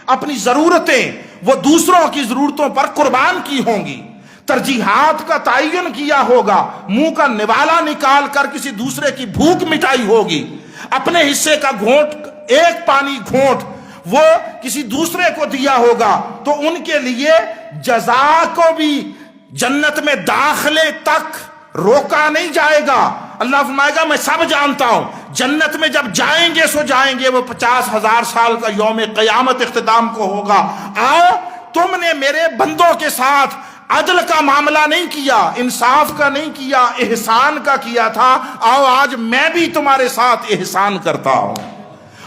اپنی ضرورتیں وہ دوسروں کی ضرورتوں پر قربان کی ہوں گی، ترجیحات کا تعین کیا ہوگا، منہ کا نوالا نکال کر کسی دوسرے کی بھوک مٹائی ہوگی، اپنے حصے کا گھونٹ، ایک پانی گھونٹ وہ کسی دوسرے کو دیا ہوگا، تو ان کے لیے جزا کو بھی جنت میں داخلے تک روکا نہیں جائے گا۔ اللہ فرمائے گا میں سب جانتا ہوں، جنت میں جب جائیں گے سو جائیں گے، وہ 50,000 سال کا یوم قیامت اختتام کو ہوگا، آؤ تم نے میرے بندوں کے ساتھ عدل کا معاملہ نہیں کیا، انصاف کا نہیں کیا، احسان کا کیا تھا، آؤ آج میں بھی تمہارے ساتھ احسان کرتا ہوں۔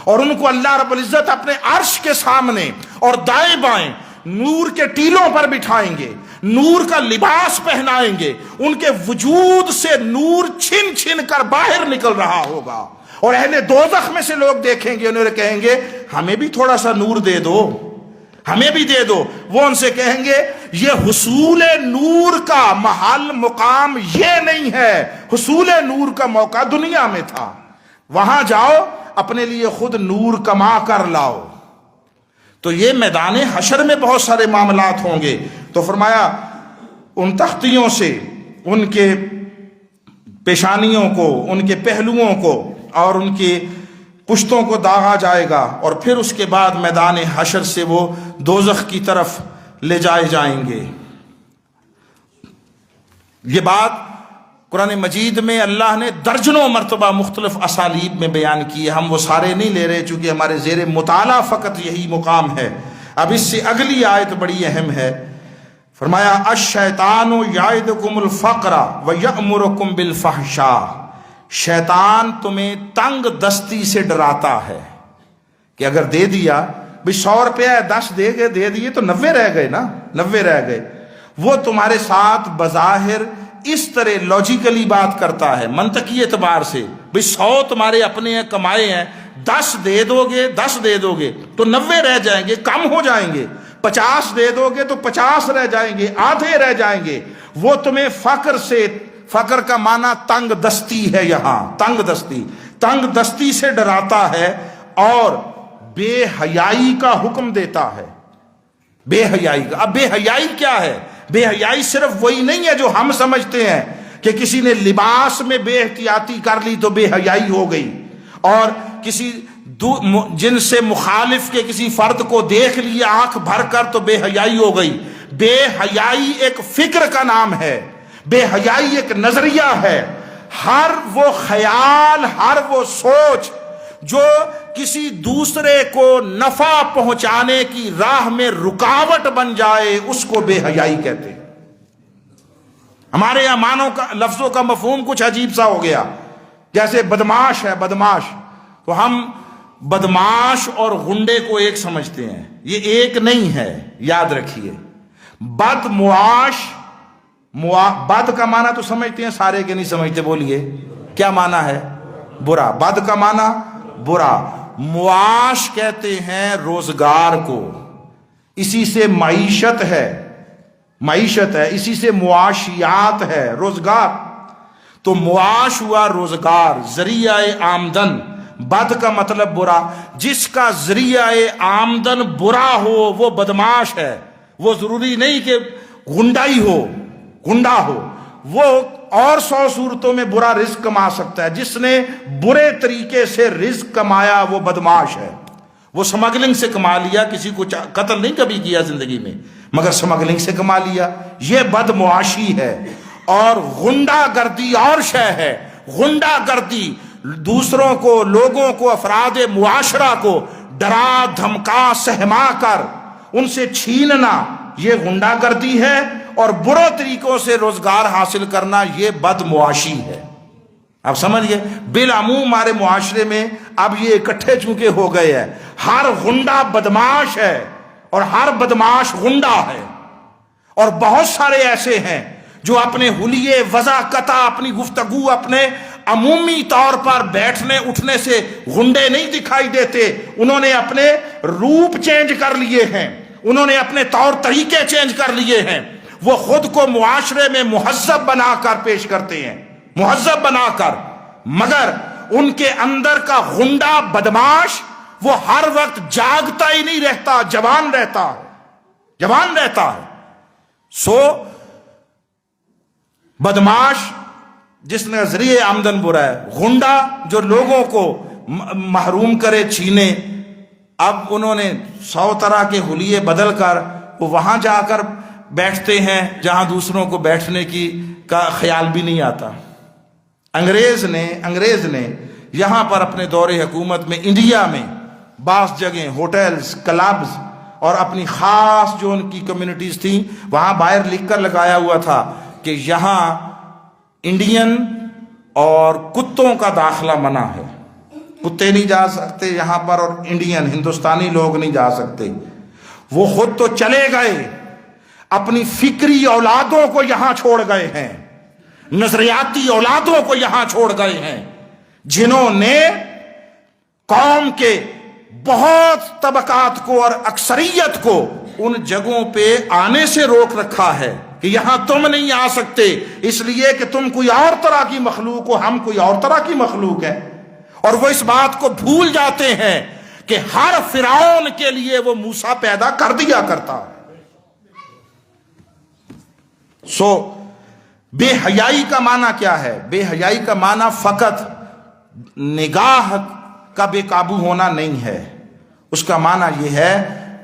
اور ان کو اللہ رب العزت اپنے عرش کے سامنے اور دائیں بائیں نور کے ٹیلوں پر بٹھائیں گے، نور کا لباس پہنائیں گے، ان کے وجود سے نور چھن چھن کر باہر نکل رہا ہوگا، اور اہل دوزخ میں سے لوگ دیکھیں گے، انہیں کہیں گے ہمیں بھی تھوڑا سا نور دے دو، ہمیں بھی دے دو۔ وہ ان سے کہیں گے یہ حصول نور کا محل مقام یہ نہیں ہے، حصول نور کا موقع دنیا میں تھا، وہاں جاؤ اپنے لیے خود نور کما کر لاؤ۔ تو یہ میدان حشر میں بہت سارے معاملات ہوں گے۔ تو فرمایا ان تختیوں سے ان کے پیشانیوں کو، ان کے پہلوؤں کو اور ان کے پشتوں کو داغا جائے گا، اور پھر اس کے بعد میدان حشر سے وہ دوزخ کی طرف لے جائے جائیں گے۔ یہ بات قرآن مجید میں اللہ نے درجنوں مرتبہ مختلف اسالیب میں بیان کی ہے، ہم وہ سارے نہیں لے رہے چونکہ ہمارے زیر مطالعہ فقط یہی مقام ہے۔ اب اس سے اگلی آیت بڑی اہم ہے، فرمایا الشیطان یعدکم الفقر ویأمرکم بالفحشاء، شیطان تمہیں تنگ دستی سے ڈراتا ہے کہ اگر دے دیا بھی 100 روپیہ 10 دے دیے تو 90 رہ گئے نا، 90 رہ گئے۔ وہ تمہارے ساتھ بظاہر اس طرح لاجیکلی بات کرتا ہے، منطقی اعتبار سے، بھئی 100 تمہارے اپنے ہیں، کمائے ہیں، 10 دے دو گے تو 90 رہ جائیں گے، کم ہو جائیں گے، 50 دے دو گے تو 50 رہ جائیں گے، آدھے رہ جائیں گے۔ وہ تمہیں فقر کا معنی تنگ دستی ہے، یہاں تنگ دستی سے ڈراتا ہے اور بے حیائی کا حکم دیتا ہے، بے حیائی کا۔ اب بے حیائی کیا ہے؟ بے حیائی صرف وہی نہیں ہے جو ہم سمجھتے ہیں کہ کسی نے لباس میں بے احتیاطی کر لی تو بے حیائی ہو گئی، اور کسی جن سے مخالف کے کسی فرد کو دیکھ لیا آنکھ بھر کر تو بے حیائی ہو گئی۔ بے حیائی ایک فکر کا نام ہے، بے حیائی ایک نظریہ ہے۔ ہر وہ خیال، ہر وہ سوچ جو کسی دوسرے کو نفع پہنچانے کی راہ میں رکاوٹ بن جائے اس کو بے حیائی کہتے ہیں۔ ہمارے یہاں معنوں کا، لفظوں کا مفہوم کچھ عجیب سا ہو گیا، جیسے بدماش ہے، بدماش، تو ہم بدماش اور غنڈے کو ایک سمجھتے ہیں، یہ ایک نہیں ہے، یاد رکھیے۔ بدمعاش، بد کا معنی تو سمجھتے ہیں، سارے کے نہیں سمجھتے، بولیے کیا معنی ہے؟ برا۔ بد کا معنی برا۔ معاش کہتے ہیں روزگار کو، اسی سے معیشت ہے، اسی سے معاشیات ہے، روزگار۔ تو معاش ہوا روزگار، ذریعہ آمدن۔ بد کا مطلب برا، جس کا ذریعہ آمدن برا ہو وہ بدماش ہے۔ وہ ضروری نہیں کہ گنڈا ہو، وہ اور 100 صورتوں میں برا رزق کما سکتا ہے۔ جس نے برے طریقے سے رزق کمایا وہ بدماش ہے۔ وہ سمگلنگ سے کما لیا، کسی کو قتل نہیں کبھی کیا زندگی میں، مگر سمگلنگ سے کما لیا، یہ بدمعاشی ہے۔ اور غنڈا گردی اور شے ہے۔ غنڈا گردی دوسروں کو، لوگوں کو، افراد معاشرہ کو ڈرا دھمکا سہما کر ان سے چھیننا، یہ غنڈا گردی ہے، اور برے طریقوں سے روزگار حاصل کرنا یہ بدمعاشی ہے۔ اب سمجھئے، بالعموم ہمارے معاشرے میں اب یہ اکٹھے چونکہ ہو گئے ہیں، ہر غنڈا بدماش ہے اور ہر بدماش غنڈا ہے، اور بہت سارے ایسے ہیں جو اپنے حلیے وضاقتہ، اپنی گفتگو، اپنے عمومی طور پر بیٹھنے اٹھنے سے غنڈے نہیں دکھائی دیتے، انہوں نے اپنے روپ چینج کر لیے ہیں، انہوں نے اپنے طور طریقے چینج کر لیے ہیں، وہ خود کو معاشرے میں مہذب بنا کر پیش کرتے ہیں، مہذب بنا کر، مگر ان کے اندر کا غنڈا بدماش وہ ہر وقت جاگتا ہی نہیں رہتا، جوان رہتا ہے، جوان رہتا ہے۔ سو بدماش جس نے ذریعہ آمدن برا ہے، غنڈا جو لوگوں کو محروم کرے، چھینے، اب انہوں نے 100 طرح کے حلیے بدل کر وہ وہاں جا کر بیٹھتے ہیں جہاں دوسروں کو بیٹھنے کا خیال بھی نہیں آتا۔ انگریز نے یہاں پر اپنے دور حکومت میں انڈیا میں بعض جگہیں ہوٹلز، کلبز اور اپنی خاص جو ان کی کمیونٹیز تھیں وہاں باہر لکھ کر لگایا ہوا تھا کہ یہاں انڈین اور کتوں کا داخلہ منع ہے، کتے نہیں جا سکتے یہاں پر، اور انڈین ہندوستانی لوگ نہیں جا سکتے۔ وہ خود تو چلے گئے، اپنی فکری اولادوں کو یہاں چھوڑ گئے ہیں، نظریاتی اولادوں کو یہاں چھوڑ گئے ہیں، جنہوں نے قوم کے بہت طبقات کو اور اکثریت کو ان جگہوں پہ آنے سے روک رکھا ہے کہ یہاں تم نہیں آ سکتے، اس لیے کہ تم کوئی اور طرح کی مخلوق ہو، ہم کوئی اور طرح کی مخلوق ہے۔ اور وہ اس بات کو بھول جاتے ہیں کہ ہر فرعون کے لیے وہ موسیٰ پیدا کر دیا کرتا ہے۔ سو بے حیائی کا معنی کیا ہے؟ بے حیائی کا معنی فقط نگاہ کا بے قابو ہونا نہیں ہے، اس کا معنی یہ ہے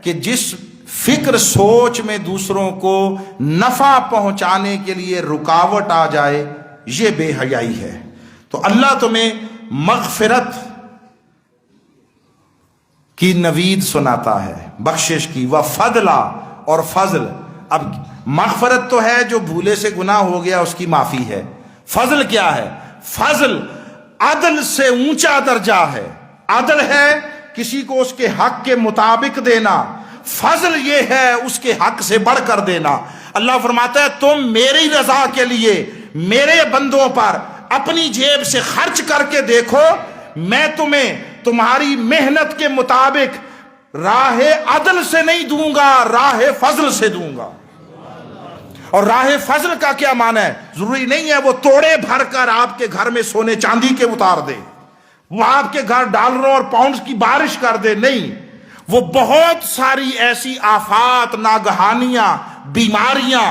کہ جس فکر سوچ میں دوسروں کو نفع پہنچانے کے لیے رکاوٹ آ جائے، یہ بے حیائی ہے۔ تو اللہ تمہیں مغفرت کی نوید سناتا ہے، بخشش کی، وفضلا، اور فضل۔ اب مغفرت تو ہے جو بھولے سے گناہ ہو گیا اس کی معافی ہے، فضل کیا ہے؟ فضل عدل سے اونچا درجہ ہے، عدل ہے کسی کو اس کے حق کے مطابق دینا، فضل یہ ہے اس کے حق سے بڑھ کر دینا۔ اللہ فرماتا ہے تم میری رضا کے لیے میرے بندوں پر اپنی جیب سے خرچ کر کے دیکھو، میں تمہیں تمہاری محنت کے مطابق راہ عدل سے نہیں دوں گا، راہ فضل سے دوں گا۔ اور راہ فضل کا کیا معنی ہے؟ ضروری نہیں ہے وہ توڑے بھر کر آپ کے گھر میں سونے چاندی کے اتار دے، وہ آپ کے گھر ڈالروں اور پاؤنڈز کی بارش کر دے، نہیں، وہ بہت ساری ایسی آفات، ناگہانیاں، بیماریاں،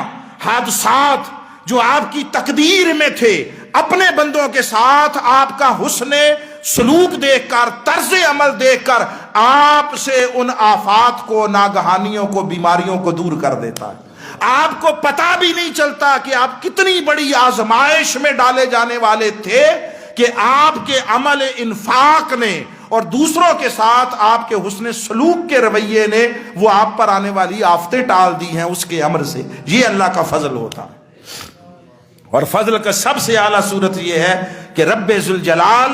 حادثات جو آپ کی تقدیر میں تھے، اپنے بندوں کے ساتھ آپ کا حسن سلوک دیکھ کر، طرز عمل دیکھ کر آپ سے ان آفات کو، ناگہانیوں کو، بیماریوں کو دور کر دیتا ہے۔ آپ کو پتہ بھی نہیں چلتا کہ آپ کتنی بڑی آزمائش میں ڈالے جانے والے تھے کہ آپ کے عمل انفاق نے اور دوسروں کے ساتھ آپ کے حسن سلوک کے رویے نے وہ آپ پر آنے والی آفتیں ٹال دی ہیں اس کے امر سے۔ یہ اللہ کا فضل ہوتا ہے۔ اور فضل کا سب سے اعلیٰ صورت یہ ہے کہ رب ذوالجلال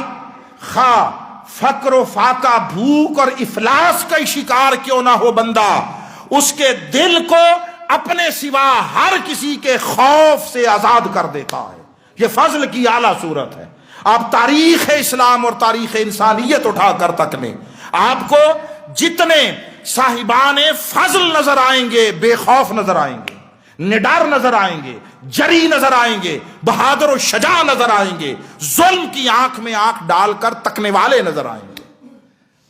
خواہ فقر و فاقہ، بھوک اور افلاس کا شکار کیوں نہ ہو بندہ، اس کے دل کو اپنے سوا ہر کسی کے خوف سے آزاد کر دیتا ہے۔ یہ فضل کی اعلیٰ صورت ہے۔ آپ تاریخ اسلام اور تاریخ انسانیت اٹھا کر تک لیں، آپ کو جتنے صاحبان فضل نظر آئیں گے، بے خوف نظر آئیں گے، نڈر نظر آئیں گے، جری نظر آئیں گے، بہادر و شجاع نظر آئیں گے، ظلم کی آنکھ میں آنکھ ڈال کر تکنے والے نظر آئیں گے۔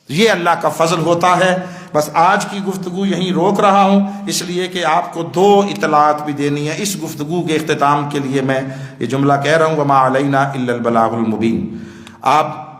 یہ اللہ کا فضل ہوتا ہے۔ بس آج کی گفتگو یہیں روک رہا ہوں، اس لیے کہ آپ کو 2 اطلاعات بھی دینی ہے۔ اس گفتگو کے اختتام کے لیے میں یہ جملہ کہہ رہا ہوں، وما علینا الا البلاغ المبین۔ آپ